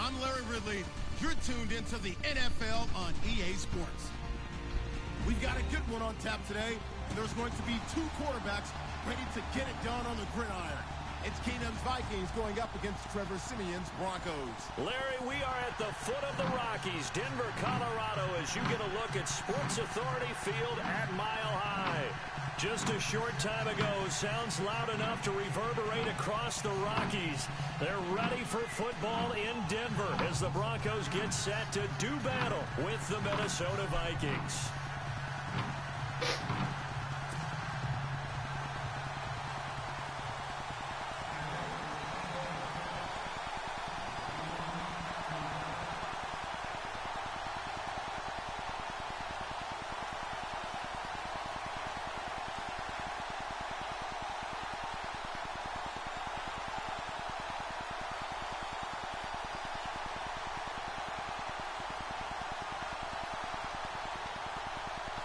I'm Larry Ridley. You're tuned into the NFL on EA Sports. We've got a good one on tap today, and there's going to be two quarterbacks ready to get it done on the gridiron. It's Keenum's Vikings going up against Trevor Siemian's Broncos. Larry, we are at the foot of the Rockies, Denver, Colorado, as you get a look at Sports Authority Field at Mile High. Just a short time ago, sounds loud enough to reverberate across the Rockies. They're ready for football in Denver as the Broncos get set to do battle with the Minnesota Vikings.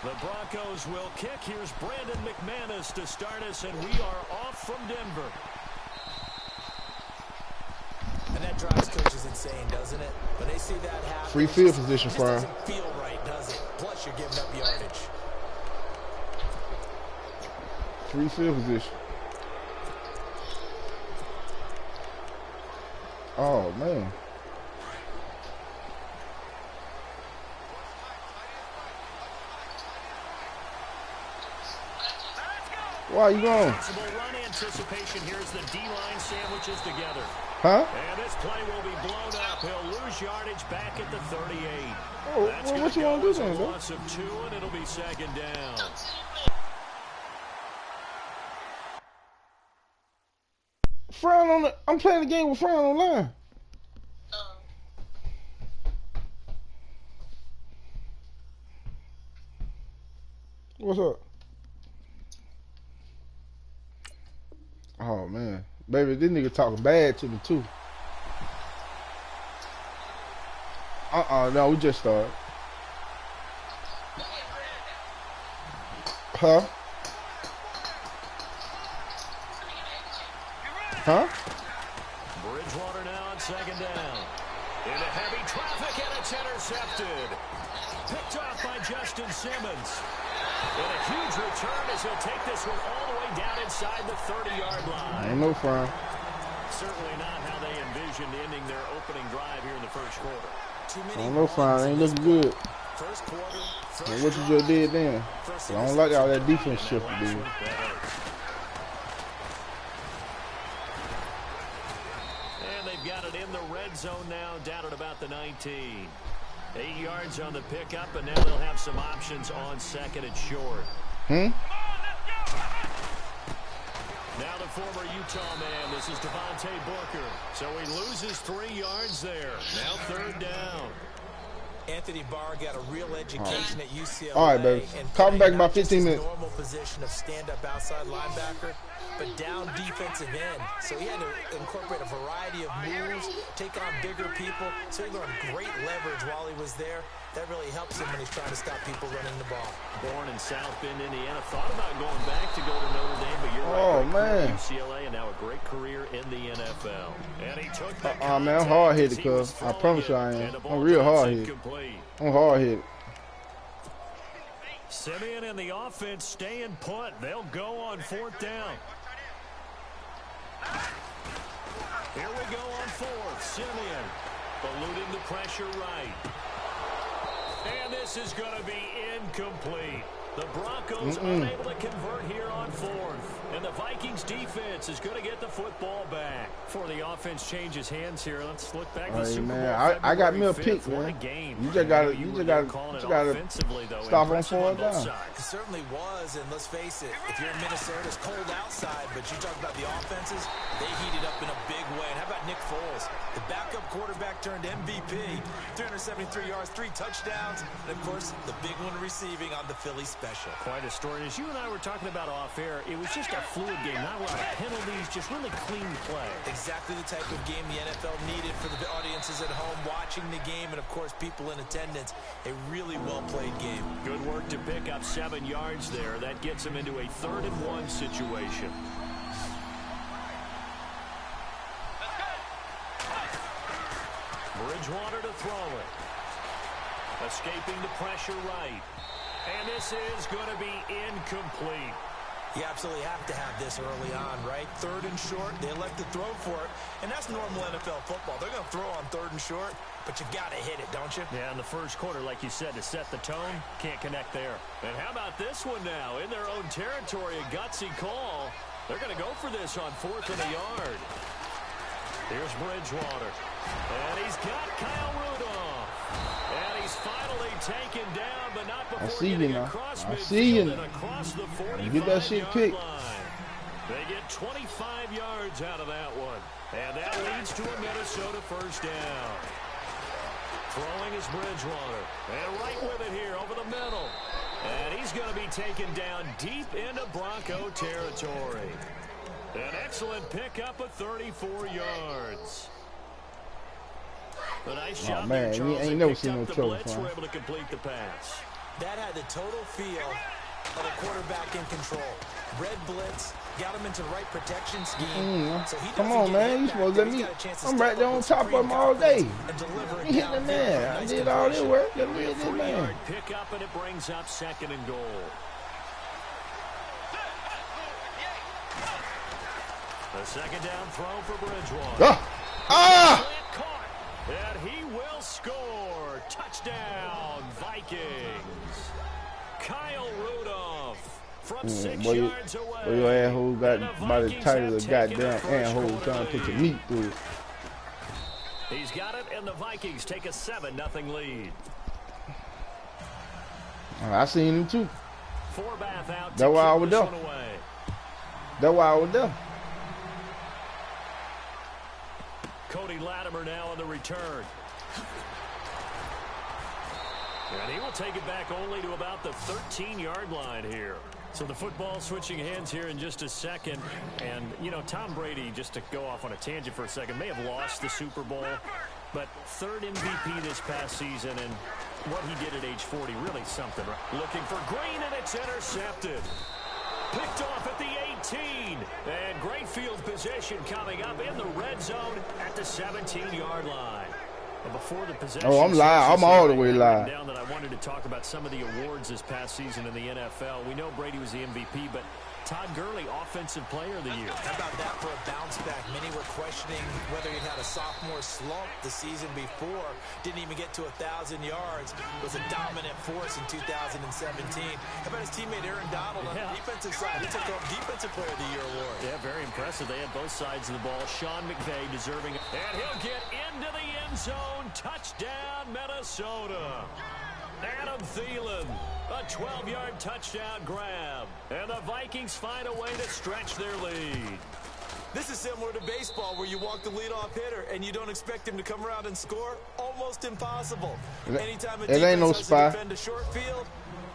The Broncos will kick. Here's Brandon McManus to start us, and we are off from Denver. And that drives coaches insane, doesn't it? When they see that happen, free field position for him. Doesn't feel right, does it? Plus, you're giving up yardage. Free field position. Oh man. Why are you going? Run anticipation. Here's the D-line sandwiches together. Huh? And this play will be blown up. He'll lose yardage back at the 38. Oh, well, what you want to do then, bro? Loss of 2, and it'll be second down. Frown on the. I'm playing the game with Frown online. What's up? Oh man, baby, this nigga talking bad to me too. No, we just started. Huh? Huh? Bridgewater now on second down. Into heavy traffic, and it's intercepted. Picked off by Justin Simmons. And a huge return as he'll take this one all the way down inside the 30-yard line. Ain't no frown. Certainly not how they envisioned ending their opening drive here in the first quarter. Ain't no frown. Ain't looking good. First quarter. And what you just did then? I don't like all that defense shift to do. And they've got it in the red zone now, down at about the 19. 8 yards on the pickup, and now they'll have some options on second and short. Now the former Utah man, this is Devontae Booker. So he loses 3 yards there. Now third down. Anthony Barr got a real education at UCLA. All right, baby. Call me back in about 15 minutes. Normal position of stand-up outside linebacker, but down defensive end. So he had to incorporate a variety of moves, take on bigger people. So he learned great leverage while he was there. That really helps him when he's trying to stop people running the ball. Born in South Bend, Indiana. Thought about going back to go to Notre Dame, but you're right. Oh, man. UCLA, and now a great career in the NFL. And he took the man, I'm hard-headed, cuz. I promise you I am. I'm real hard-headed. I'm hard-headed. Siemian and the offense staying put. They'll go on fourth down. Here we go on fourth. Siemian eluding the pressure right. And this is going to be incomplete. The Broncos unable to convert here on fourth. And the Vikings defense is going to get the football back. Before the offense changes hands here, let's look back to the Super Bowl. I got me a pick, man. You just got to stop on fourth down. It certainly was, and let's face it, if you're in Minnesota, it's cold outside, but you talk about the offenses, they heated up in a big way. And how about Nick Foles, the backup quarterback turned MVP, 373 yards, 3 touchdowns, and of course, the big one receiving on the Philly special. Quite a story. As you and I were talking about off air, it was just a fluid game, not a lot of penalties, just really clean play. Exactly the type of game the NFL needed for the audiences at home watching the game, and of course people in attendance. A really well played game. Good work to pick up 7 yards there. That gets them into a 3rd and 1 situation. Bridgewater to throw it. Escaping the pressure right. And this is going to be incomplete. You absolutely have to have this early on, right? 3rd and short, they elect to throw for it, and that's normal NFL football. They're going to throw on 3rd and short, but you've got to hit it, don't you? Yeah, in the first quarter, like you said, to set the tone, can't connect there. And how about this one now? In their own territory, a gutsy call. They're going to go for this on 4th and a yard. Here's Bridgewater. And he's got Kyle Rudolph. And he's finally taken down, but not before getting across midfield and across the 45-yard line. They get 25 yards out of that one. And that leads to a Minnesota first down. Throwing is Bridgewater. And right with it here over the middle. And he's going to be taken down deep into Bronco territory. An excellent pickup of 34 yards. A nice job man, there, Charles. ain't never seen no trouble. We're able to complete the pass. That had the total feel of a quarterback in control. Red blitz, got him into the right protection scheme. So he come on, man. You supposed to let me. I'm right there on top of him all day. He hit the man. I did all this work. Let me hit the man. Pick up, and it brings up 2nd and goal. The second down throw for Bridgewater. And he will score. Touchdown, Vikings. Kyle Rudolph from 6 yards away. Boy, your asshole got by the title of the goddamn asshole trying to put your meat through it. He's got it, and the Vikings take a 7-0 lead. I seen him too. Forbath out. That's why I was there. That's why I was there. Cody Latimer now on the return. And he will take it back only to about the 13-yard line here. So the football switching hands here in just a second. And, you know, Tom Brady, just to go off on a tangent for a second, may have lost the Super Bowl. But 3rd MVP this past season, and what he did at age 40, really something. Right? Looking for Green, and it's intercepted. Picked off at the 18. And great field position coming up in the red zone at the 17-yard line. But before the possession, I'm live. I'm all the way live. Down that I wanted to talk about some of the awards this past season in the NFL. We know Brady was the MVP, but Todd Gurley, Offensive Player of the Year. How about that for a bounce back? Many were questioning whether he'd had a sophomore slump the season before. Didn't even get to 1,000 yards. Was a dominant force in 2017. How about his teammate Aaron Donald on the defensive side? He took home Defensive Player of the Year award. Yeah, very impressive. They had both sides of the ball. Sean McVay deserving it. And he'll get into the end zone. Touchdown, Minnesota. Adam Thielen, a 12-yard touchdown grab. And the Vikings find a way to stretch their lead. This is similar to baseball where you walk the leadoff hitter and you don't expect him to come around and score. Almost impossible. Anytime a defense has to defend a short field,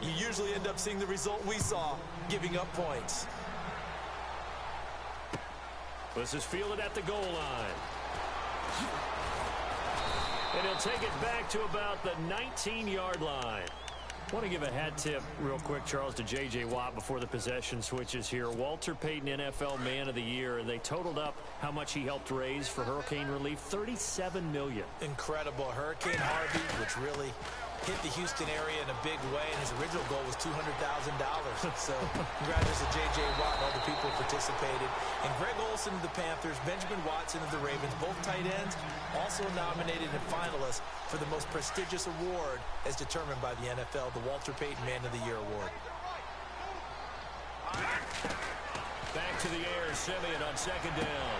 you usually end up seeing the result we saw, giving up points. This is fielded at the goal line. And he'll take it back to about the 19-yard line. I want to give a hat tip real quick, Charles, to J.J. Watt before the possession switches here. Walter Payton, NFL Man of the Year, and they totaled up how much he helped raise for hurricane relief, $37 million. Incredible. Hurricane Harvey, which really hit the Houston area in a big way, and his original goal was $200,000. So congratulations to J.J. Watt and all the people who participated. And Greg Olsen of the Panthers, Benjamin Watson of the Ravens, both tight ends, also nominated and finalists for the most prestigious award as determined by the NFL, the Walter Payton Man of the Year Award. Back to the air, Simeon on second down.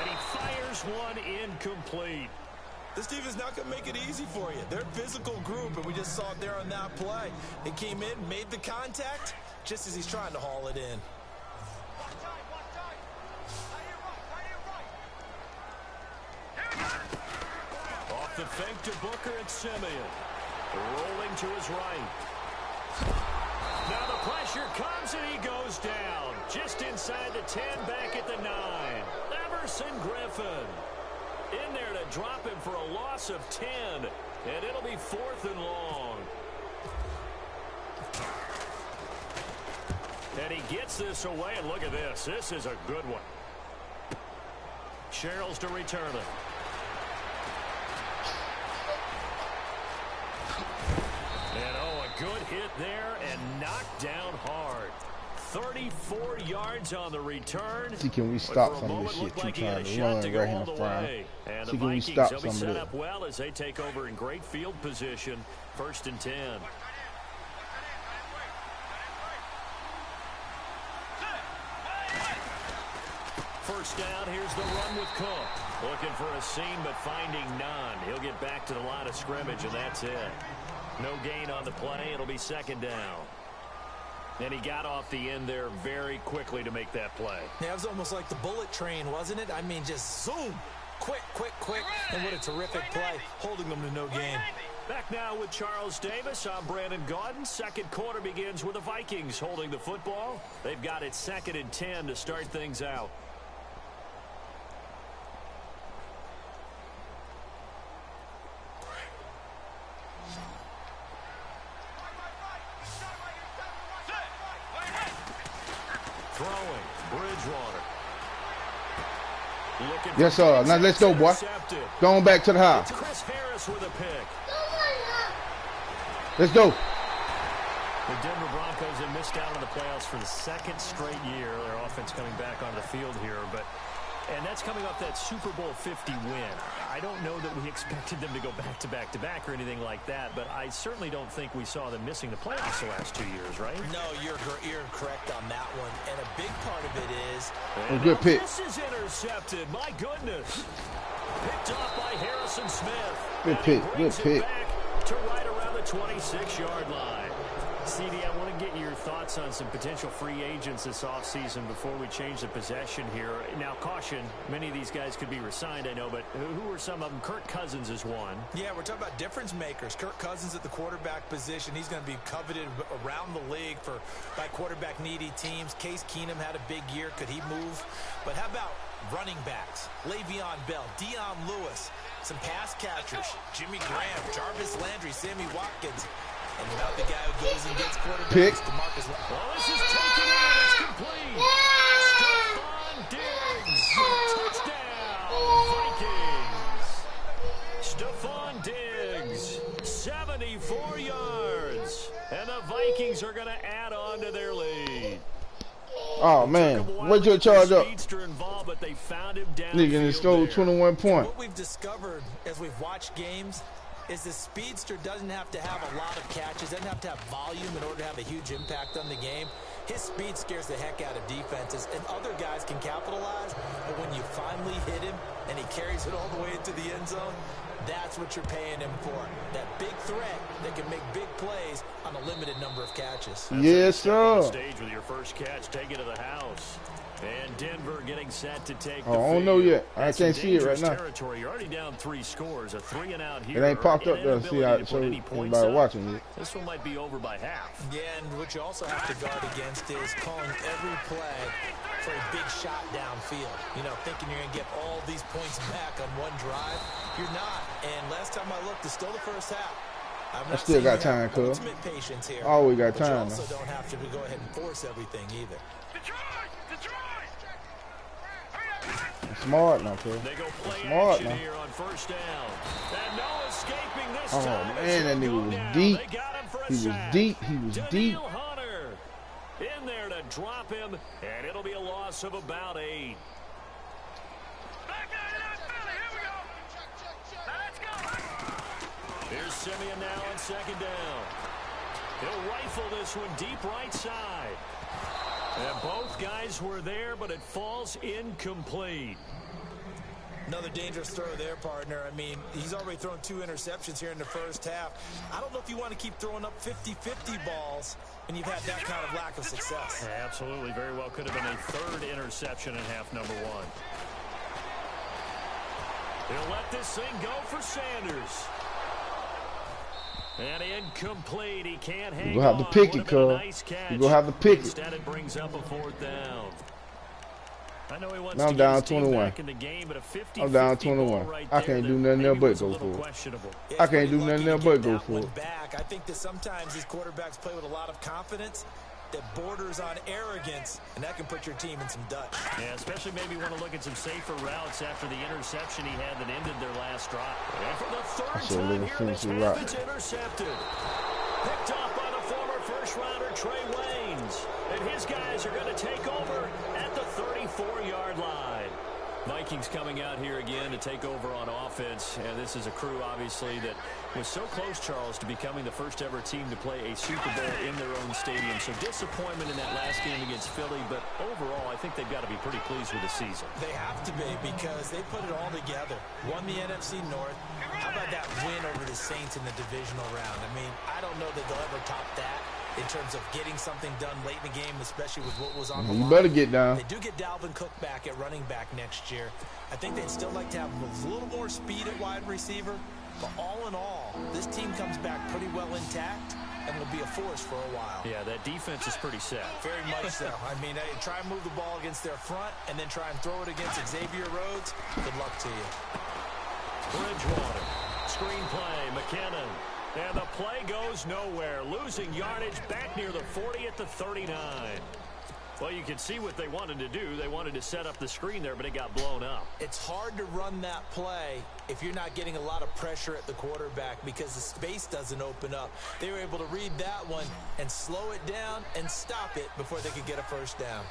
And he fires one incomplete. This defense not going to make it easy for you. They're a physical group, and we just saw it there on that play. He came in, made the contact, just as he's trying to haul it in. Off the fake to Booker and Simeon. Rolling to his right. Now the pressure comes and he goes down. Just inside the 10, back at the 9. Everson Griffin. In there to drop him for a loss of 10. And it'll be 4th and long. And he gets this away, and look at this. This is a good one. Sherrills to return it. And a good hit there and knocked down hard. 34 yards on the return. See, can we stop some of this shit you trying to run right hand front? See, can we stop some of set that? up well as they take over in great field position. 1st and 10. First down, here's the run with Cook. Looking for a seam, but finding none. He'll get back to the line of scrimmage, and that's it. No gain on the play. It'll be 2nd down. And he got off the end there very quickly to make that play. Yeah, it was almost like the bullet train, wasn't it? I mean, just zoom. Quick, quick, quick. And what a terrific play, holding them to no gain. Back now with Charles Davis. I'm Brandon Gaudin. Second quarter begins with the Vikings holding the football. They've got it 2nd and 10 to start things out. Throwing, Bridgewater. Yes, sir. Now let's go, boy. Going back to the house. Chris Harris with a pick. Let's go. The Denver Broncos have missed out on the playoffs for the 2nd straight year. Their offense coming back onto the field here, and that's coming off that Super Bowl 50 win. I don't know that we expected them to go back-to-back-to-back or anything like that, but I certainly don't think we saw them missing the playoffs the last 2 years, right? No, you're correct on that one. And a big part of it is... A good pick. This is intercepted. My goodness. Picked off by Harrison Smith. Good pick. Good pick. Back to right around the 26-yard line. CD, I want to get your thoughts on some potential free agents this offseason before we change the possession here. Now, caution, many of these guys could be re-signed, I know, but who are some of them? Kirk Cousins is one. Yeah, we're talking about difference makers. Kirk Cousins at the quarterback position. He's going to be coveted around the league by quarterback-needy teams. Case Keenum had a big year. Could he move? But how about running backs? Le'Veon Bell, Dion Lewis, some pass catchers. Jimmy Graham, Jarvis Landry, Sammy Watkins. And about the guy who goes and gets quarterbacks, pick. DeMarcus. Well, this is taken in. It's complete. Stephon Diggs. Touchdown, Vikings. Stephon Diggs, 74 yards. And the Vikings are going to add on to their lead. Oh, man. Where'd you charge up? Involved, but they found him down. Nigga, and scored 21 points. What we've discovered as we've watched games is the speedster doesn't have to have a lot of catches, doesn't have to have volume in order to have a huge impact on the game. His speed scares the heck out of defenses, and other guys can capitalize, but when you finally hit him and he carries it all the way into the end zone, that's what you're paying him for. That big threat that can make big plays on a limited number of catches. Yes, sir. Stage with your first catch, take it to the house. And Denver getting set to take the I don't know yet. I can't see it right now. Territory. You're already down 3 scores. A 3 and out here. It ain't popped up there. See how so everybody watching it. This one might be over by half. Yeah, and what you also have to guard against is calling every play for a big shot downfield. You know, thinking you're going to get all these points back on one drive. You're not. And last time I looked, it's still the first half. I still got time, cuz. Always got time. You also don't have to go ahead and force everything either. Smart now, cuz. Smart now. Oh, man, that nigga was deep. He was deep. He was deep. In there to drop him, and it'll be a loss of about 8. Here's Simeon now on 2nd down. He'll rifle this one deep right side. And both guys were there, but it falls incomplete. Another dangerous throw there, partner. I mean, he's already thrown 2 interceptions here in the first half. I don't know if you want to keep throwing up 50-50 balls when you've had that kind of lack of success. Yeah, absolutely. Very well could have been a 3rd interception in half number 1. He'll let this thing go for Sanders. And incomplete. He can't hang on. You're going to have to pick it, cuz. You're going to have to pick it. Instead, it brings up a 4th down. I know he wants now to I'm down get his team 21. back in the game, but a 50, I'm down 21. Right I can't do nothing else but go for it. I can't do nothing else but go for it. I think that sometimes these quarterbacks play with a lot of confidence that borders on arrogance, and that can put your team in some dust. Yeah, especially maybe want to look at some safer routes after the interception he had that ended their last drive. And for the 3rd time here in this half, it's intercepted. Picked off by the former first-rounder Trey Waynes. And his guys are going to take over at the 34-yard line. Vikings coming out here again to take over on offense. And this is a crew, obviously, that was so close, Charles, to becoming the first-ever team to play a Super Bowl in their own stadium. So disappointment in that last game against Philly. But overall, I think they've got to be pretty pleased with the season. They have to be, because they put it all together. Won the NFC North. How about that win over the Saints in the divisional round? I mean, I don't know that they'll ever top that in terms of getting something done late in the game, especially with what was on the line. You better get down. They do get Dalvin Cook back at running back next year. I think they'd still like to have a little more speed at wide receiver. But all in all, this team comes back pretty well intact and will be a force for a while. Yeah, that defense is pretty set. Very much so. I mean, try and move the ball against their front and then try and throw it against Xavier Rhodes. Good luck to you. Bridgewater. Screen play. McKinnon. And the play goes nowhere. Losing yardage back near the 40 at the 39. Well, you can see what they wanted to do. They wanted to set up the screen there, but it got blown up. It's hard to run that play if you're not getting a lot of pressure at the quarterback because the space doesn't open up. They were able to read that one and slow it down and stop it before they could get a first down.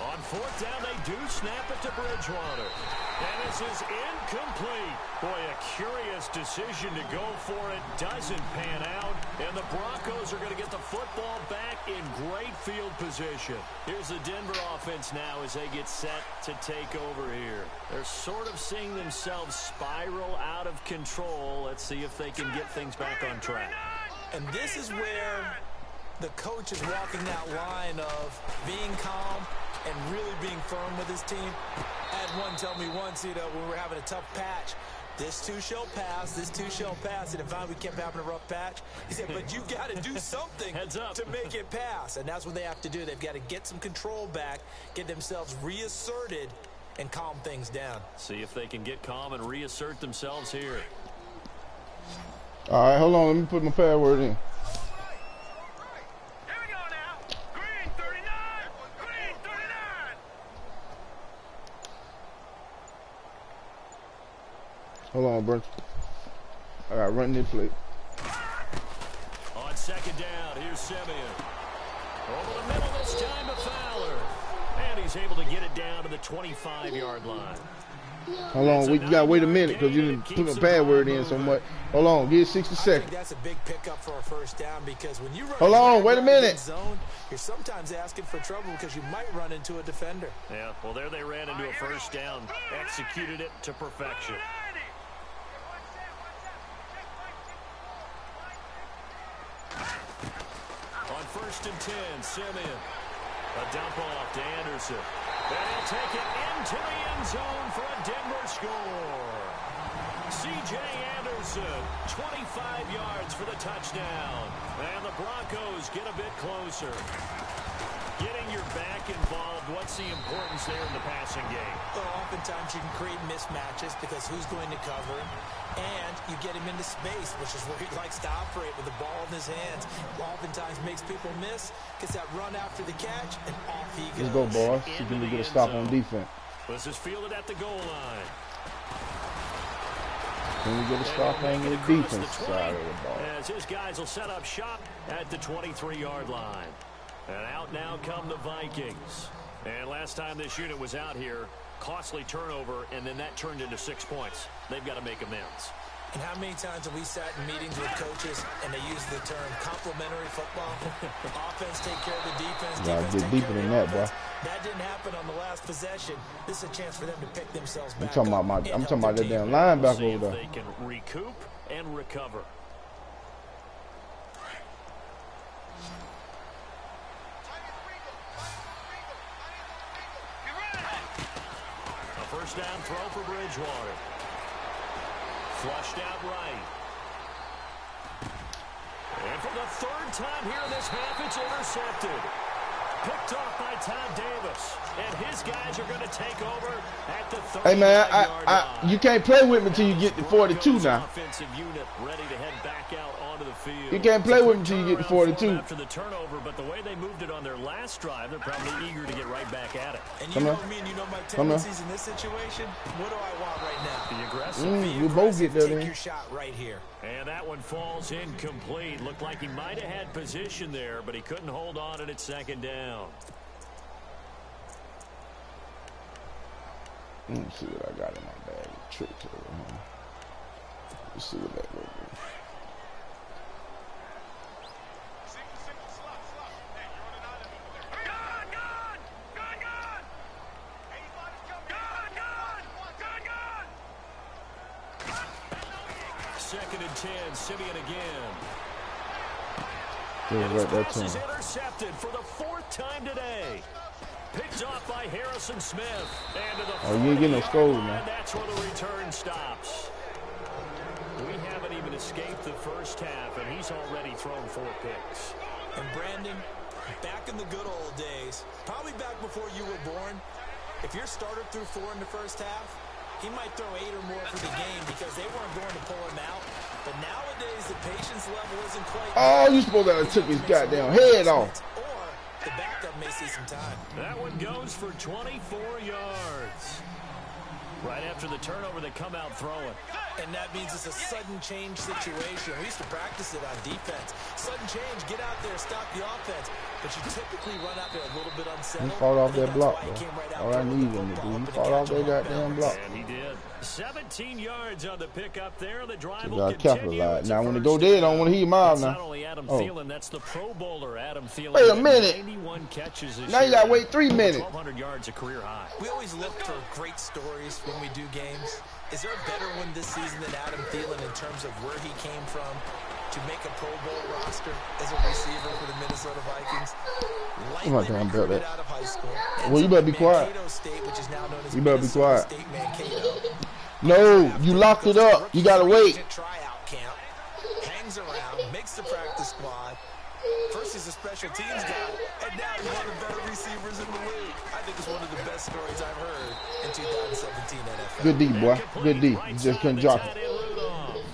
On 4th down, they do snap it to Bridgewater. And this is incomplete. Boy, a curious decision to go for it. Doesn't pan out. And the Broncos are going to get the football back in great field position. Here's the Denver offense now as they get set to take over here. They're sort of seeing themselves spiral out of control. Let's see if they can get things back on track. And this is where the coach is walking that line of being calm and really being firm with his team. I had one tell me once, when we were having a tough patch, this too shall pass, this too shall pass. And if we kept having a rough patch, he said, but you got to do something to make it pass. And that's what they have to do. They've got to get some control back, get themselves reasserted, and calm things down. See if they can get calm and reassert themselves here. All right, hold on. Let me put my password in. Hold on, bro. I got run this play. On 2nd down, here's Simeon. Over the middle this time to Fowler. And he's able to get it down to the 25-yard line. Hold on, we got to wait a minute because you didn't put my password in so much. Hold on, give it 60 seconds. I think that's a big pickup for a first down because when you run hold on, wait a minute. Zone, you're sometimes asking for trouble because you might run into a defender. Yeah, well, there they ran into a first down. Executed it to perfection. On 1st and 10, Simeon. A dump off to Anderson. And he'll take it into the end zone for a Denver score. C.J. Anderson, 25 yards for the touchdown. And the Broncos get a bit closer. Getting your back involved, what's the importance there in the passing game? Well, oftentimes you can create mismatches because who's going to cover him, and you get him into space, which is where he likes to operate with the ball in his hands. Oftentimes makes people miss, gets that run after the catch, and off he goes. Let's go, boss. See if we can get a stop on defense. This is fielded at the goal line. Can we get a stop on the defense side of the ball? As his guys will set up shop at the 23-yard line. And out now come the Vikings. And last time this unit was out here, costly turnover, and then that turned into 6 points. They've got to make amends. And how many times have we sat in meetings with coaches and they use the term complementary football? Offense take care of the defense. Defense take deeper than that, boy. That didn't happen on the last possession. This is a chance for them to pick themselves back I'm up. talking about that damn linebacker over there. They can recoup and recover. A first down throw for Bridgewater. Flushed out right. And for the third time here in this half, it's intercepted. Picked off by Todd Davis. And his guys are going to take over at the 30-yard line. Hey, man, you can't play with me until you get to 42 now. Offensive unit ready to head back out onto the field. You can't play with me until you get to 42. After the turnover, but the way they moved it on their last drive, they're probably eager to get right back at it. And you know me and you know my tendencies in this situation. What do I want right now? The aggressive. You both get there, Take man. your shot right here. And that one falls incomplete. Looked like he might have had position there, but he couldn't hold on at second down. Let me see what I got in my bag. Trick to it, huh? Let's see what that will do. Second and 10, Simeon again. And his pass is intercepted for the fourth time today. Picked off by Harrison Smith. And to the you ain't getting no score, man. That's where the return stops. We haven't even escaped the first half, and he's already thrown 4 picks. And Brandon, back in the good old days, probably back before you were born, if your starter threw 4 in the first half, he might throw 8 or more for the game because they weren't going to pull him out. But nowadays, the patience level isn't quite... Oh, you supposed to have took his goddamn head off. Or the backup may see some time. That one goes for 24 yards. Right after the turnover, they come out throwing. And that means it's a sudden change situation. We used to practice it on defense. Sudden change, get out there, stop the offense. But you typically run out there a little bit unsettled. He fought off that block, bro. All I need him to do. He fought off that goddamn block. And he did. 17 yards on the pickup there. The drive You will gotta continue. capitalize. Now, when they go dead, I don't want to hear him out now. Not only Adam Thielen, that's the Pro Bowler, Adam Thielen. Wait a minute. 91 catches this Now you year. gotta wait 3 minutes. 1,200 yards, a career high. We always look for great stories when we do games. Is there a better one this season than Adam Thielen in terms of where he came from to make a Pro Bowl roster as a receiver for the Minnesota Vikings? Lightly recruited out of high school. Well, you better be quiet. State, which is now known as You better be quiet. State Mankato. No, you locked it up. You gotta wait. Tryout camp. Hangs around, makes the practice squad. First he's a special teams guy, and now he's one of the better receivers in the league. I think it's one of the best stories I've heard in 2017 NFL. Good D, boy. Good D. You just couldn't drop it.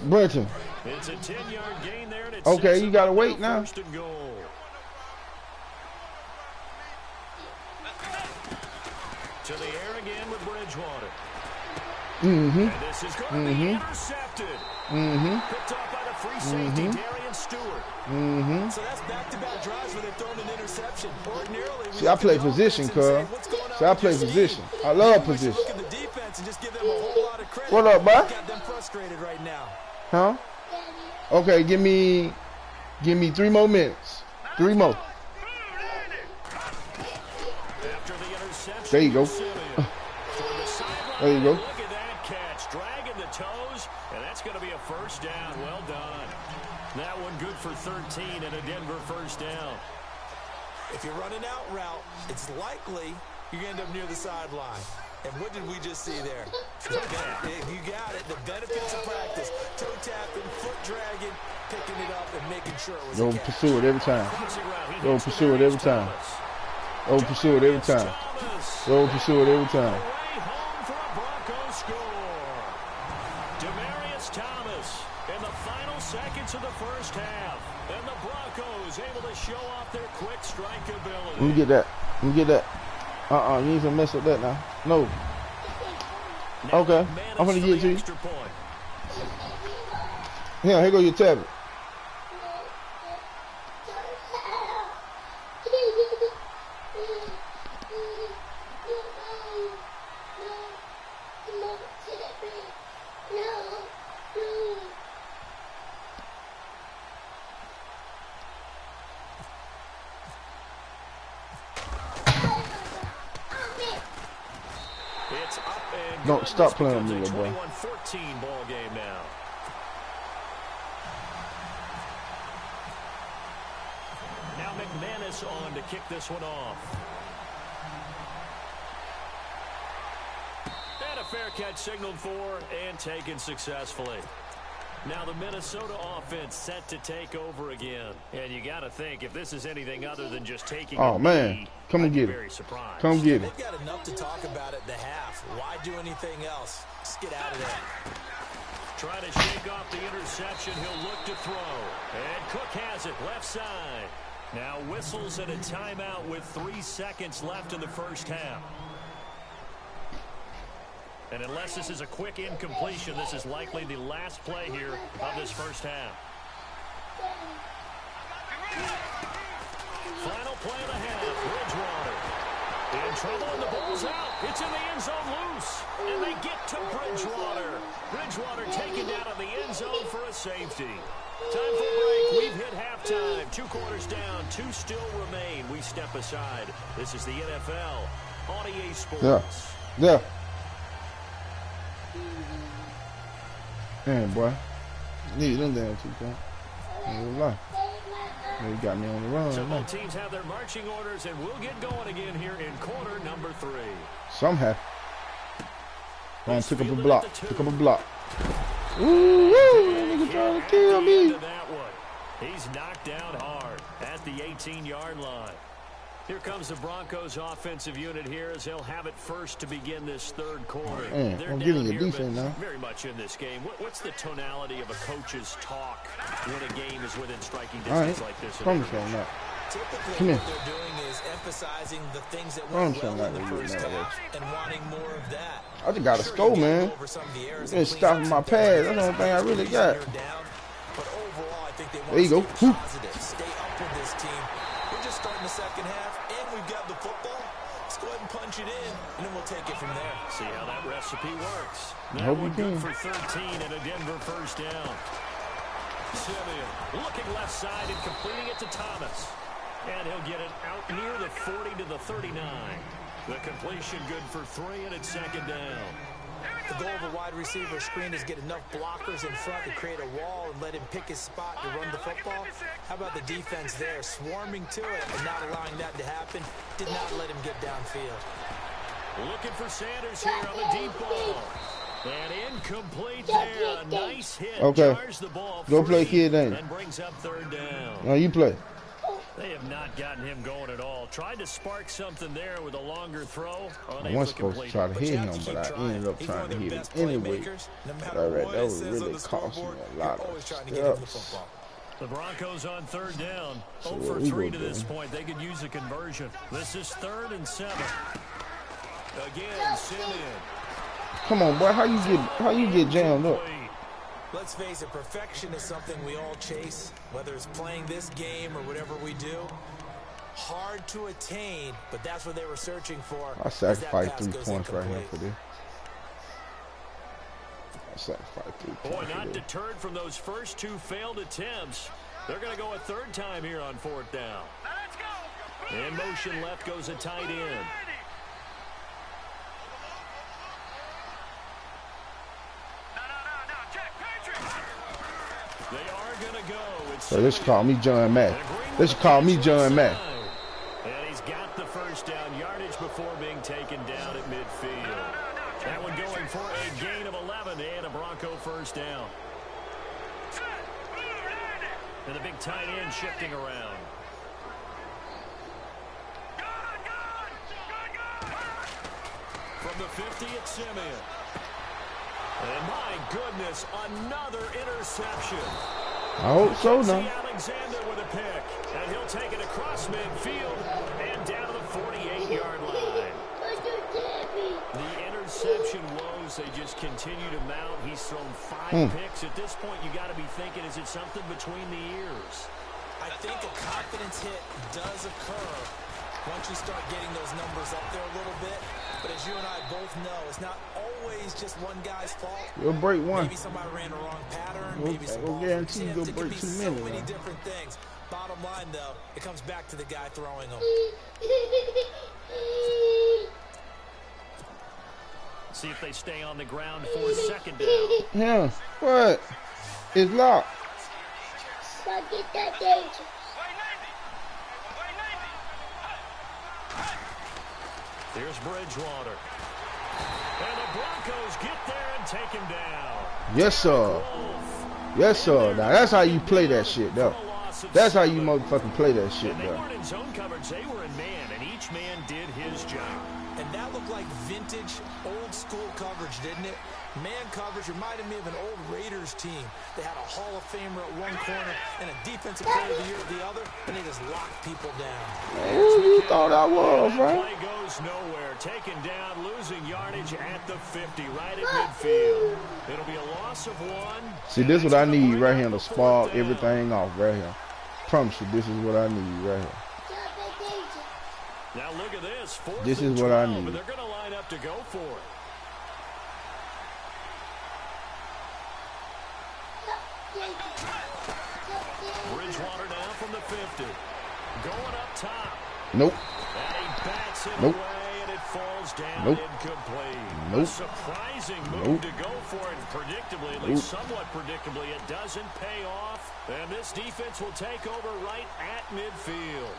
Brenton. It's a 10-yard gain there, and it's Okay, you gotta wait now. First and goal. To the air again with Bridgewater. And this is going to be intercepted. Picked off by the free safety, Darian Stewart. So that's back-to-back drives where they've thrown an interception. Ordinarily, See, I play position, cuz. See, I play position. I love position. Look at the defense and just give them a whole lot of credit. What up, boy? Got them frustrated right now. Huh? Okay, give me 3 more minutes. 3 more. After the interception, There you go. There you go. Look at that catch, dragging the toes, and that's going to be a first down. Well done. That one good for 13 and a Denver first down. If you're running out route, it's likely you're going to end up near the sideline. And what did we just see there? You got it. The benefits of practice. Toe tapping, foot dragging, picking it up, and making sure it was a catch. Pursue it every time. Go pursue it every time. Go pursue it every time. Go pursue it every time. Home for a Broncos score. Demarius Thomas in the final seconds of the first half. And the Broncos able to show off their quick strike ability. Let me get that. Let me get that. You ain't gonna mess with that now. No. Okay. I'm gonna get it to you. Here go your tablet. It's up and Don't stop playing with me, boy. 21-14 ball game now. Now McManus on to kick this one off. And a fair catch signaled for and taken successfully. Now the Minnesota offense set to take over again. And you got to think, if this is anything other than just taking oh, man. Come and get it. Come get it. They've got enough to talk about at the half. Why do anything else? Just get out of there. Trying to shake off the interception. He'll look to throw. And Cook has it left side. Now whistles and a timeout with 3 seconds left in the first half. And unless this is a quick incompletion, this is likely the last play here of this first half. Final play of the half. Bridgewater in trouble, and the ball's out. It's in the end zone loose. And they get to Bridgewater. Bridgewater taken down in the end zone for a safety. Time for a break. We've hit halftime. 2 quarters down. 2 still remain. We step aside. This is the NFL on EA Sports. Yeah. Damn, boy. Need them damn 2 points. Ain't gonna lie. You got me on the run. So both teams have their marching orders, and we'll get going again here in quarter number 3. Somehow. Ron took up a block. Took up a block. Ooh, that nigga trying to kill me. He's knocked down hard at the 18-yard line. Here comes the Broncos offensive unit here as they'll have it first to begin this 3rd quarter. Man, I'm getting your defense now. Very much in this game. What's the tonality of a coach's talk when a game is within striking distance like this? Promise you on that. Typically, what they're doing is emphasizing the things that went well in the first half and wanting more of that. I just got a score, man. It's stopping my pass. That's the only thing I really got. But overall, I think they there you go. Positive. Stay up with this team. We're just starting the second half, and we've got the football. Let's go ahead and punch it in, and then we'll take it from there. See how that recipe works. I hope you can. For 13 and a Denver first down. Simeon looking left side and completing it to Thomas. And he'll get it out near the 40 to the 39. The completion good for 3, and it's 2nd down. The goal of a wide receiver screen is get enough blockers in front to create a wall and let him pick his spot to run the football. How about the defense there, swarming to it and not allowing that to happen? Did not let him get downfield. Looking for Sanders here on the deep ball. And incomplete there. A nice hit. Okay. The ball go play kid then. And brings up 3rd down. No, you play. They have not gotten him going at all. Tried to spark something there with a longer throw. I was supposed to try to hit him, but I ended up trying to hit him anyway. That would really cost me a lot of steps. The Broncos on 3rd down. 0 for 3 to this point. They could use a conversion. This is 3rd and 7. Again, Simeon. Come on, boy. How you get jammed up? Let's face it, perfection is something we all chase, whether it's playing this game or whatever we do. Hard to attain, but that's what they were searching for. I sacrificed 3 points right here for this. I sacrificed 3 points. Boy, not deterred from those first 2 failed attempts. They're going to go a 3rd time here on 4th down. In motion left goes a tight end. They are going to go. So they should call me John Mack. They should call me John Mack. And he's got the first down yardage before being taken down at midfield. That one going for a gain of 11 and a Bronco first down. And the big tight end shifting around. From the 50, it's Simeon. And my goodness, another interception. I hope so now. Alexander with a pick. And he'll take it across midfield and down to the 48-yard line. The interception woes, they just continue to mount. He's thrown 5 picks. At this point, you got to be thinking, is it something between the ears? I think a confidence hit does occur once you start getting those numbers up there a little bit. But as you and I both know, it's not always just one guy's fault. You'll break one. Maybe somebody ran the wrong pattern. Maybe some balls guarantee were you'll tipped. break It could be 2 so minutes. many different things. Bottom line, though, it comes back to the guy throwing them. see if they stay on the ground for second down. Yeah, what? It's locked. Get that danger. Here's Bridgewater. And the Broncos get there and take him down. Yes, sir. Yes, sir. Now, that's how you play that shit, though. That's how you motherfucking play that shit, though. They though. weren't in zone coverage. They were in man, and each man did his job. And that looked like vintage, old-school coverage, didn't it? Man coverage reminded me of an old Raiders team. They had a Hall of Famer at one corner and a defensive player of the year at the other, and they just locked people down. Who you thought I was, right? Play goes nowhere. Taken down, losing yardage at the 50, right at midfield. It'll be a loss of 1. See, this is what I need right here to spark everything off right here. Promise you, this is what I need right here. Now look at this. This is what I need. But they're going to line up to go for it. Bridgewater now from the 50. Going up top. Nope. And he bats it Nope. away, and it falls down Nope. incomplete. Nope. A surprising move Nope. to go for it. Predictably, at least somewhat predictably, it doesn't pay off. And this defense will take over right at midfield.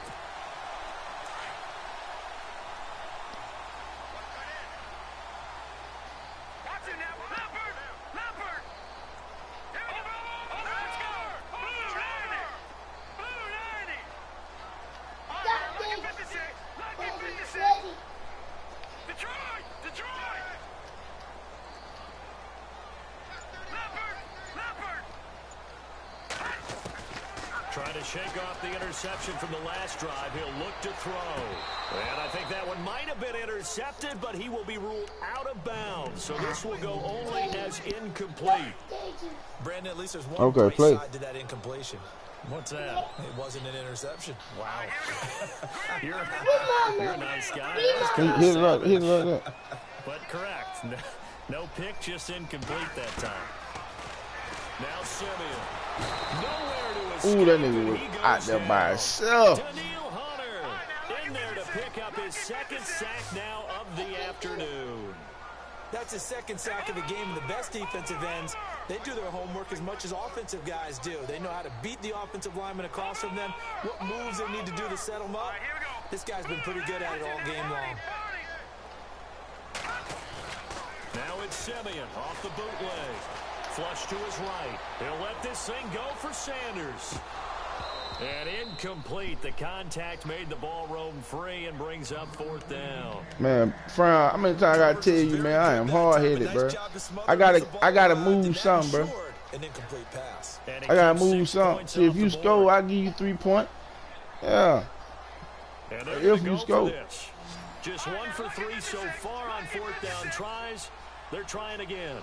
Trying to shake off the interception from the last drive. He'll look to throw. And I think that one might have been intercepted, but he will be ruled out of bounds. So this will go only as incomplete. Brandon, at least there's one bright side to that incompletion. What's that? It wasn't an interception. Wow. You're a nice guy. Hit it like that. But correct. No pick, just incomplete that time. Now Simeon. Nowhere to escape. Ooh, that nigga was out there by himself. Daniil Hunter in there to pick up his second sack now of the afternoon. That's his second sack of the game, and the best defensive ends, they do their homework as much as offensive guys do. They know how to beat the offensive lineman across from them, what moves they need to do to set them up. This guy's been pretty good at it all game long. Now it's Simeon off the bootleg. Flush to his right. He'll let this thing go for Sanders. And incomplete. The contact made the ball roam free and brings up 4th down. Man, Fran, how many times I gotta tell you, man, I am hard-headed, bro. I gotta move something, bro. An incomplete pass. I gotta move something. See, if you score, I'll give you 3 points. Yeah. If you score. Just 1 for 3 so far on 4th down tries. They're trying again.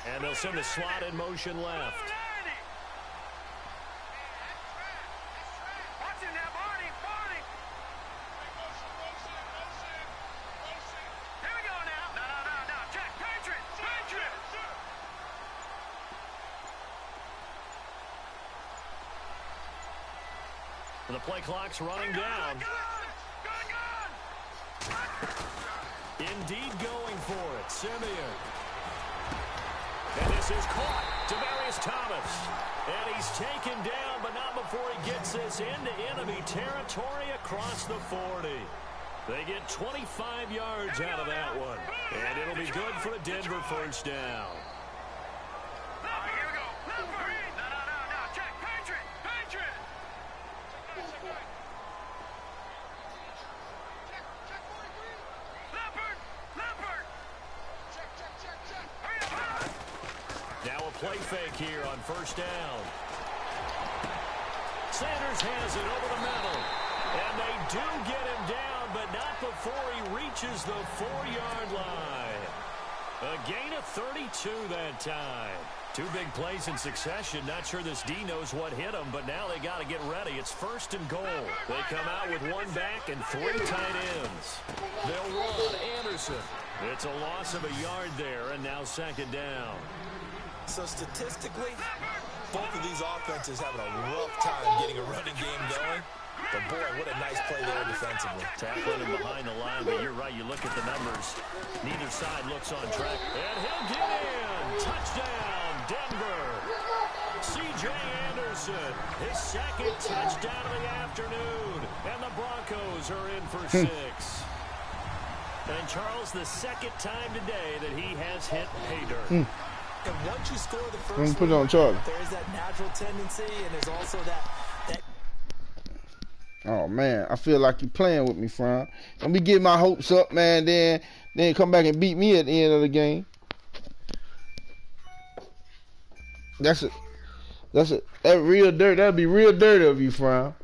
And they'll send a slot in motion left. The play clock's running down. Indeed going for it. Simeon. And this is caught. Demaryius Thomas. And he's taken down, but not before he gets this into enemy territory across the 40. They get 25 yards out of that one. And it'll be good for a Denver first down. Play fake here on 1st down. Sanders has it over the middle. And they do get him down, but not before he reaches the 4-yard line. A gain of 32 that time. 2 big plays in succession. Not sure this D knows what hit him, but now they got to get ready. It's 1st and goal. They come out with 1 back and 3 tight ends. They'll run Anderson. It's a loss of a yard there, and now 2nd down. So statistically, both of these offenses having a rough time getting a running game going. But, boy, what a nice play there defensively. Tackling him behind the line, but you're right. You look at the numbers. Neither side looks on track. And he'll get in. Touchdown, Denver. C.J. Anderson, his second touchdown of the afternoon. And the Broncos are in for 6. And, Charles, the second time today that he has hit pay dirt. And once you score the first put it on Charlie. There's that natural tendency, and there's also that. Oh man, I feel like you're playing with me, Fran. Let me get my hopes up, man. Then come back and beat me at the end of the game. That's it. That's real dirt. That'd be real dirty of you, Fran.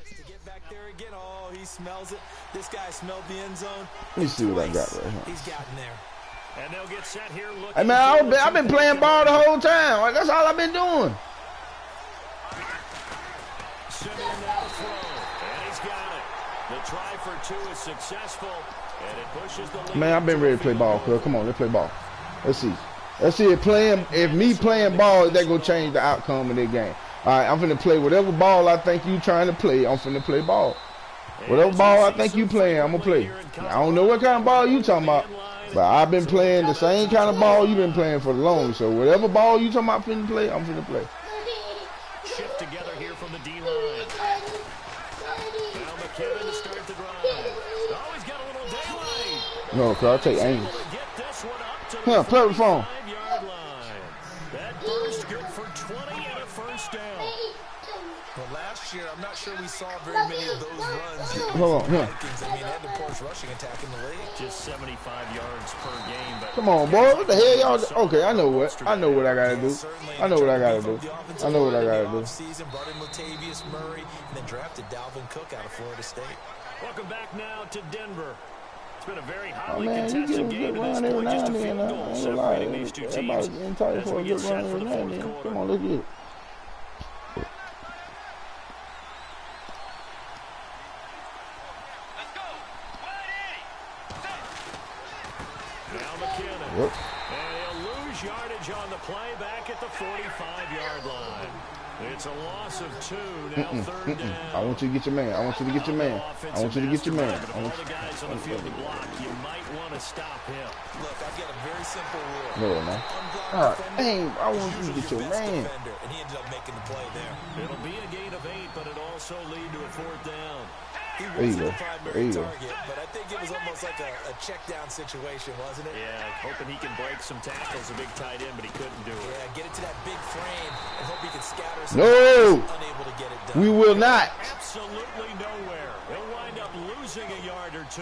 To get back there again. Oh, he smells it. This guy smelled the end zone. Let me see what I got right here. He's gotten there. And they'll get set here. Hey man, I've been playing ball the whole time. Like, that's all I've been doing. Simeon now to throw, and he's got it. The try for 2 is successful, and it pushes the lead. Man, I've been ready to play ball, cuz. Come on, let's play ball. Let's see. Let's see if me playing ball, that gonna change the outcome of the game. All right, I'm finna play whatever ball I think you trying to play. I'm finna play ball. Whatever ball I think you playing, I'm gonna play. I don't know what kind of ball you talking about, but I've been playing the same kind of ball you've been playing for the longest. So whatever ball you talking about finna play, I'm finna play. Shift together here from the D-line. Now McKinnon to start the drive. Oh, he's got a little daylight. No, cuz I'll take angles. Get this one up to Huh, play with the phone. 5-yard line. That burst good for 20 and a first down. Well, last year, I'm not sure we saw very many of those runs. Hold on, yeah. I mean, they had the poorest rushing attack in the league. Just 75 yards per game. But Come on, boy. What the hell y'all? Okay, I know what I gotta do. I know what I gotta do. I know what I gotta do. Brought in Latavius Murray and then drafted Dalvin Cook out of Florida State. welcome back now to Denver. It's been a very Oh highly man, you contested get a game good to this run every point. now Just a and field then. goal separating these two teams Everybody's entitled as for we a get good set run for every the now and fourth then. quarter. Come on, let's get it. Now McKinnon. Yep. And he'll lose yardage on the play back at the 45-yard line. It's a loss of 2, now third down. I want you to get your man. I want you to get your man. I want you to get your man. But of all the guys on the field to block, you might want to stop him. Look, I've got a very simple rule. No, man. God dang, I want you to get your man. Defender, and he ended up making the play there. It'll be a gain of 8, but it also lead to a 4th down. He There you wasn't go. the primary There you go. target, but I think it was almost like a check down situation, wasn't it? Yeah, hoping he can break some tackles, a big tight end, but he couldn't do it. Yeah, get it to that big frame and hope he can scatter some. No! Unable to get it done. We will not. Absolutely nowhere. He'll wind up losing a yard or 2.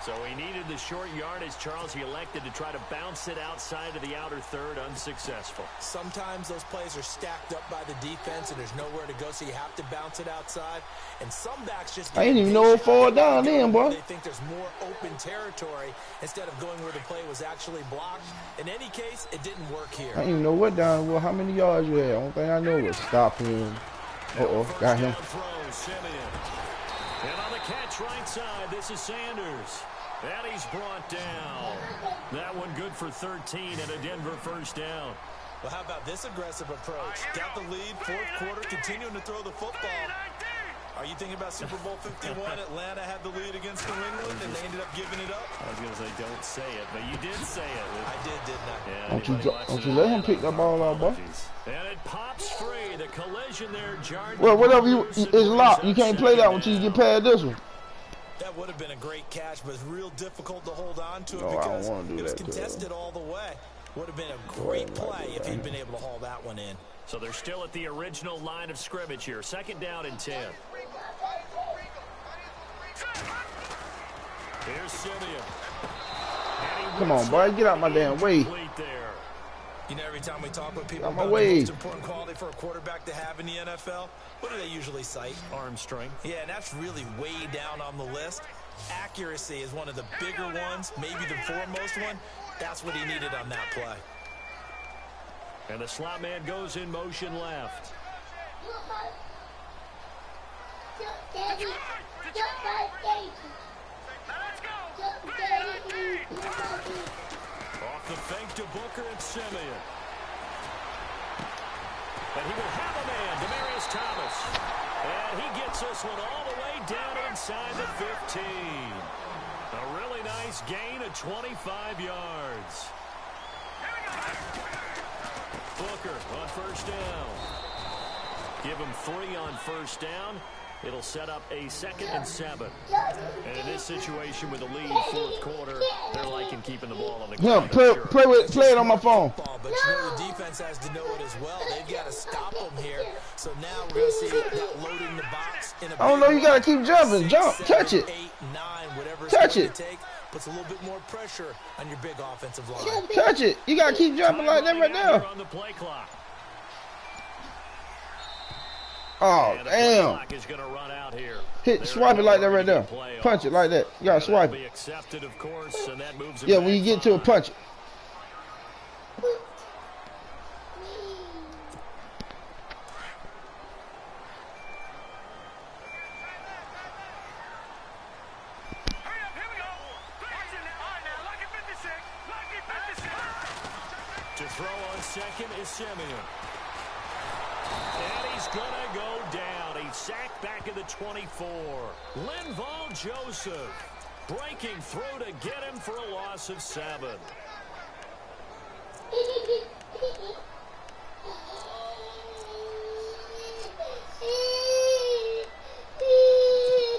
So he needed the short yardage, Charles. He elected to try to bounce it outside of the outer third, unsuccessful. Sometimes those plays are stacked up by the defense and there's nowhere to go, so you have to bounce it outside. And some backs just I ain't even know it fall down then, boy. They think there's more open territory instead of going where the play was actually blocked. In any case, it didn't work here. I didn't even know what down was. How many yards you had? Only thing I know was stop him. Got him. Throw, Simeon. And on the catch right side, this is Sanders. And he's brought down. That one good for 13 and a Denver first down. Well, how about this aggressive approach? Got the lead, fourth quarter, continuing to throw the football. Are you thinking about Super Bowl 51? Atlanta had the lead against New England, and they ended up giving it up? I was going to say, don't say it, but you did say it. I did, didn't I? Yeah, Don't you let him pick that ball out, boy. And it pops free. The collision there jarred. Well, whatever is locked. You can't play that one until you get past this one. That would have been a great catch, but it's real difficult to hold on to it No, I don't because wanna do it was that to contested all the way. Would have been a great play if he'd been able to haul that one in. So they're still at the original line of scrimmage here. 2nd down and 10. Here's Simeon. Come on, boy. Get out my damn way. You know, every time we talk with people Out my about the way. most important quality for a quarterback to have in the NFL, what do they usually cite? Arm strength. Yeah, and that's really way down on the list. Accuracy is one of the bigger ones, maybe the foremost one. That's what he needed on that play. And the slot man goes in motion left. Off the fake to Booker and Simeon. And he will have a man. Demarius Thomas. And he gets this one all the way down inside the 15. A really nice gain of 25 yards. Booker on first down. Give him 3 on first down. It'll set up a 2nd and 7. And in this situation with the lead, 4th quarter, they're liking keeping the ball on the ground. Yeah, play it on my phone. But you know the defense has to know it as well. They've got to stop them here. So now we're going to see that loading the box. I don't know. You got to keep jumping. Jump. Touch it. 8, 9, whatever touch it. Take, puts a little bit more pressure on your big offensive line. Touch it. You got to keep jumping like that right there. On the play clock. Oh, damn. Swipe it like that right there. Punch it like that. You got to swipe it. Yeah, when you get to it, punch it. To throw on second is Simeon. And he's going to go down. He's sacked back at the 24. Linval Joseph breaking through to get him for a loss of 7.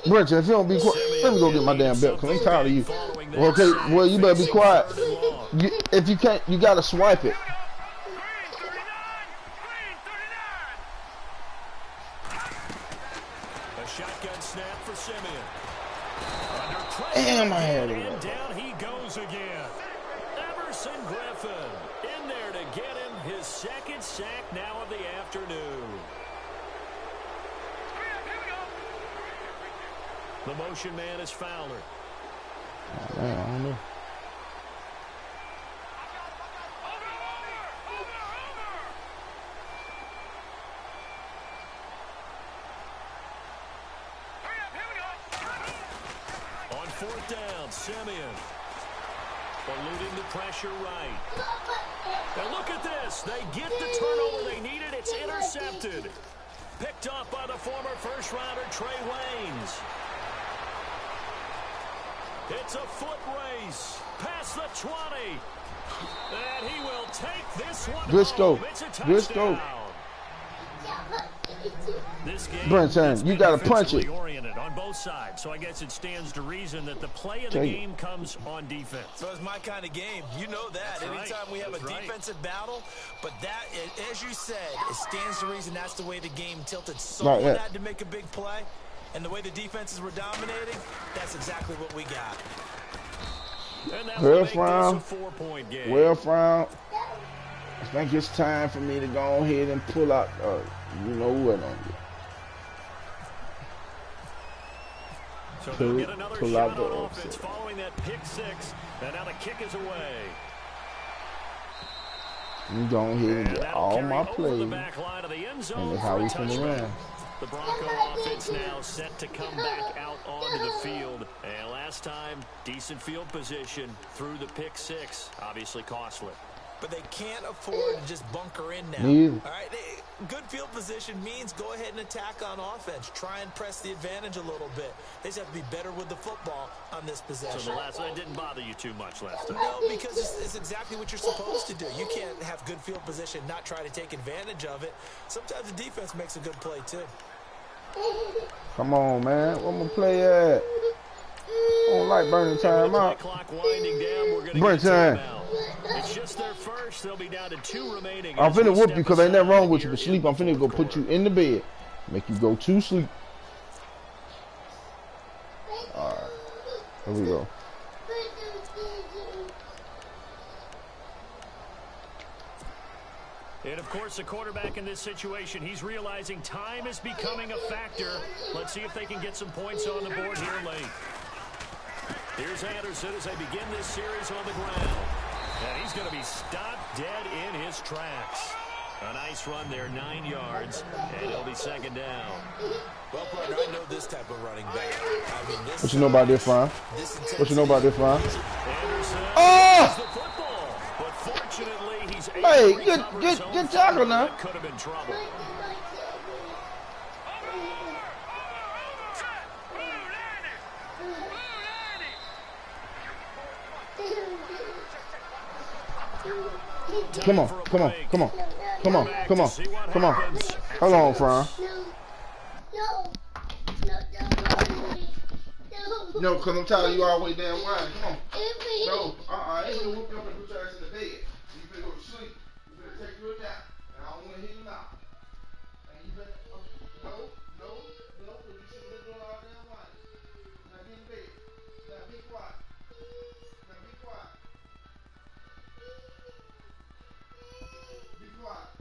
Brenton, if you don't be quiet, let me go get my damn belt because I'm tired of you. Okay, well, you better be quiet. If you can't, you got to swipe it. Shotgun snap for Simeon. Damn, I had it. And down he goes again. Everson Griffin in there to get him his 2nd sack now of the afternoon. The motion man is Fowler. Oh, man, I don't know. Simeon eluding the pressure right. And look at this. They get the turnover they needed. It's intercepted. Picked up by the former first-rounder Trey Waynes. It's a foot race. Past the 20. And he will take this one Good home. scope. It's a touchdown. Good scope. Brenton, you got to punch it. Oriented on both sides, so I guess it stands to reason that the play of the game comes on defense. So it's my kind of game. You know that. Anytime we have a defensive battle, but that, as you said, it stands to reason that's the way the game tilted. Someone had to make a big play, and the way the defenses were dominating, that's exactly what we got. Well, Frown. Well, Frown. I think it's time for me to go ahead and pull out, you know what on you. So they'll get another shot on offense following that pick 6, and now the kick is away. I'm going ahead and get all my plays, and that's how we come around. The Bronco offense now set to come back out onto the field. And last time, decent field position through the pick 6, obviously costly. But they can't afford to just bunker in now. All right, good field position means go ahead and attack on offense. Try and press the advantage a little bit. They just have to be better with the football on this possession. So the last one didn't bother you too much last time? No, because it's exactly what you're supposed to do. You can't have good field position, not try to take advantage of it. Sometimes the defense makes a good play, too. Come on, man. Where my play at? I don't like burning time out. Burn time. It's just their first. They'll be down to 2 remaining. I'm finna whoop you because ain't nothing wrong with you. But sleep, I'm finna go put you in the bed. Make you go to sleep. Alright. Here we go. And, of course, the quarterback in this situation, he's realizing time is becoming a factor. Let's see if they can get some points on the board here late. Here's Anderson as they begin this series on the ground. And he's going to be stopped dead in his tracks. A nice run there, 9 yards, and it'll be 2nd down. Well, partner, I know this type of running back. I mean, what you know about this, Fran? What you know about this, Fran? Oh! The football, but fortunately, he's hey, good tackle now. Could have been trouble. Come on, come on, come on, come on, come on, come on. Hold on, Fran. No, because I'm telling you all the way down wide. Come on. No, I ain't gonna whoop you up and put your ass in the bed. You better go to sleep. You better take you a nap. And I don't want to hear you now. And you better, no, because you should have been all damn wide. Now get in bed. Now be quiet. Now be quiet. Be quiet.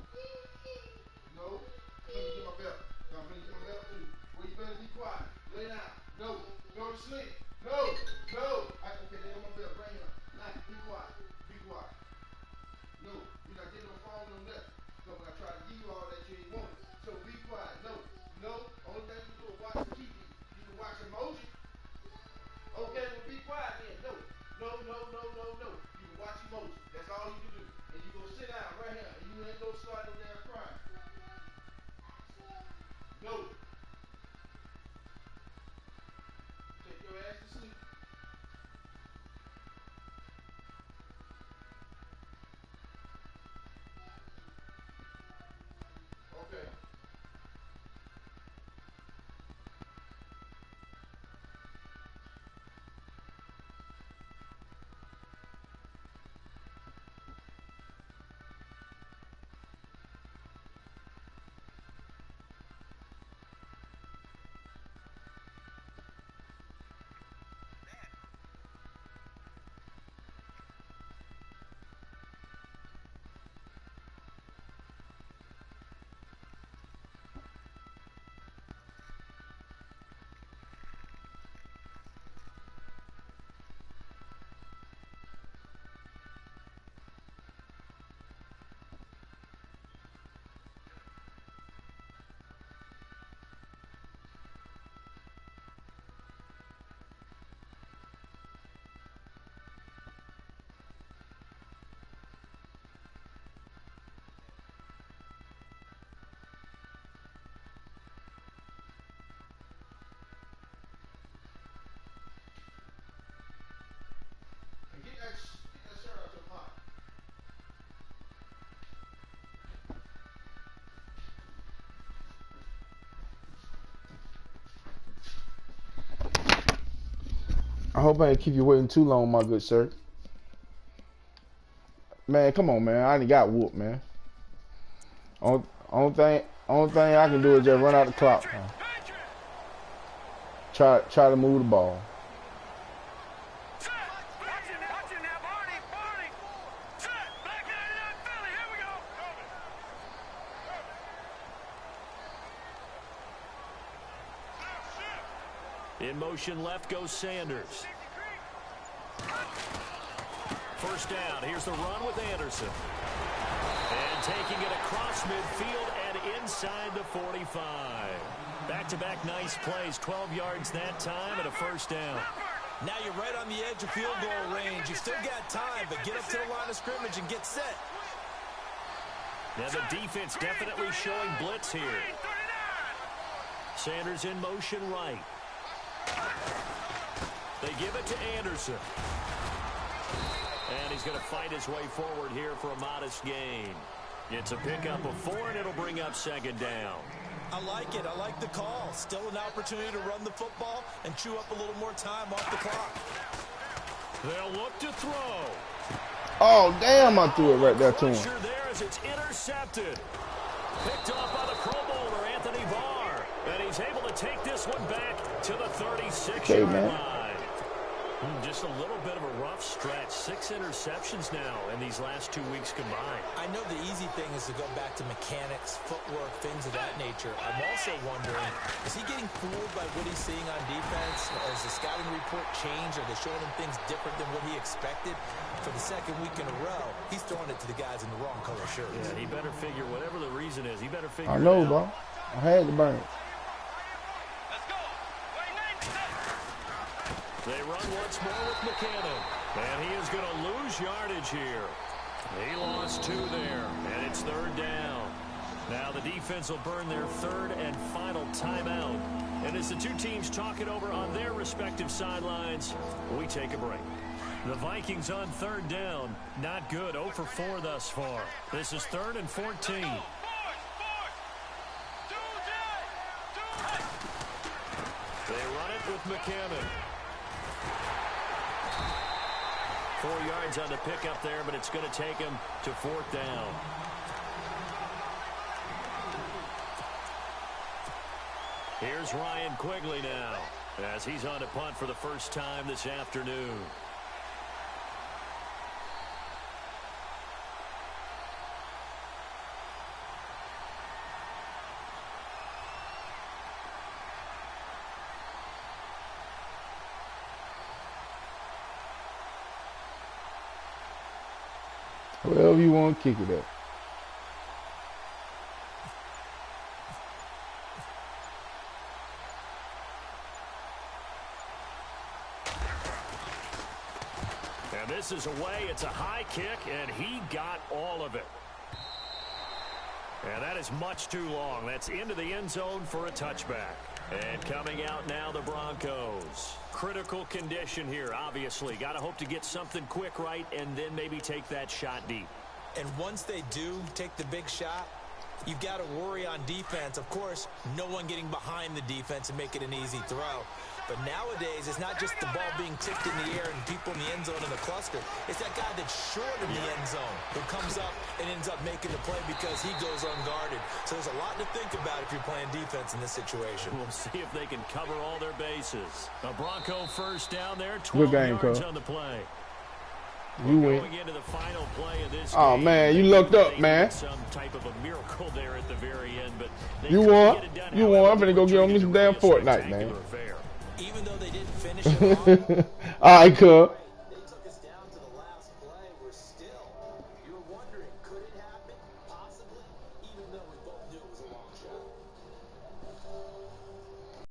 No, let me get my belt. I'm going to get my belt too. Well, you better be quiet. Lay down. No, go to sleep. No. Okay, there my belt right here. Now, be quiet. Be quiet. No, you're not getting no phone, no nothing. So when I try to give you all that, you ain't want it. So be quiet. No. Only thing you do is watch TV. You can watch emoji. Okay, well be quiet then. No. You can watch emoji. That's all you can do. And you go sit down right here. And you ain't gonna start no damn crying. No. Take your ass to sleep. Okay. I hope I didn't keep you waiting too long, my good sir. Man, come on, man. I done got whooped, man. Only thing I can do is just run out the clock. Try to move the ball. In motion left goes Sanders. First down. Here's the run with Anderson. And taking it across midfield and inside the 45. Back-to-back nice plays. 12 yards that time and a first down. Now you're right on the edge of field goal range. You still got time, but get up to the line of scrimmage and get set. Now the defense definitely showing blitz here. Sanders in motion right. They give it to Anderson. And he's going to fight his way forward here for a modest gain. It's a pickup of 4, and it'll bring up second down. I like it. I like the call. Still an opportunity to run the football and chew up a little more time off the clock. They'll look to throw. Oh, damn, I threw it right there to him. There as it's intercepted. Picked off by the Pro Bowler, Anthony Barr. And he's able to take this one back to the 36-yard line. Just a little bit of a rough stretch. 6 interceptions now in these last 2 weeks combined. I know the easy thing is to go back to mechanics, footwork, things of that nature. I'm also wondering, is he getting fooled by what he's seeing on defense? Has the scouting report changed? Are they showing him things different than what he expected? For the second week in a row, he's throwing it to the guys in the wrong color shirts. Yeah, he better figure, whatever the reason is, he better figure it out. I know, bro. I had to burn it. They run once more with McCannon. And he is going to lose yardage here. He lost 2 there, and it's third down. Now the defense will burn their third and final timeout. And as the two teams talk it over on their respective sidelines, we take a break. The Vikings on third down. Not good. 0 for 4 thus far. This is 3rd and 14. They run it with McCammon. 4 yards on the pickup there, but it's going to take him to 4th down. Here's Ryan Quigley now, as he's on to punt for the first time this afternoon. Wherever you want to kick it at. And this is away. It's a high kick, and he got all of it. And that is much too long. That's into the end zone for a touchback. And coming out now, the Broncos. Critical condition here, obviously. Got to hope to get something quick right and then maybe take that shot deep. And once they do take the big shot, you've got to worry on defense. Of course, no one getting behind the defense and make it an easy throw. But nowadays, it's not just the ball being tipped in the air and people in the end zone in the cluster. It's that guy that's short of the end zone who comes up and ends up making the play because he goes unguarded. So there's a lot to think about if you're playing defense in this situation. We'll see if they can cover all their bases. A Bronco first down there, 12 Good game, yards Cole. on the play. You win. Going into the final play of this Oh game, man, you looked up, man. Some type of a miracle there at the very end, but You won. You won. I'm finna go get on me some damn Fortnite, man. Even though they didn't finish it off, All right, cuz.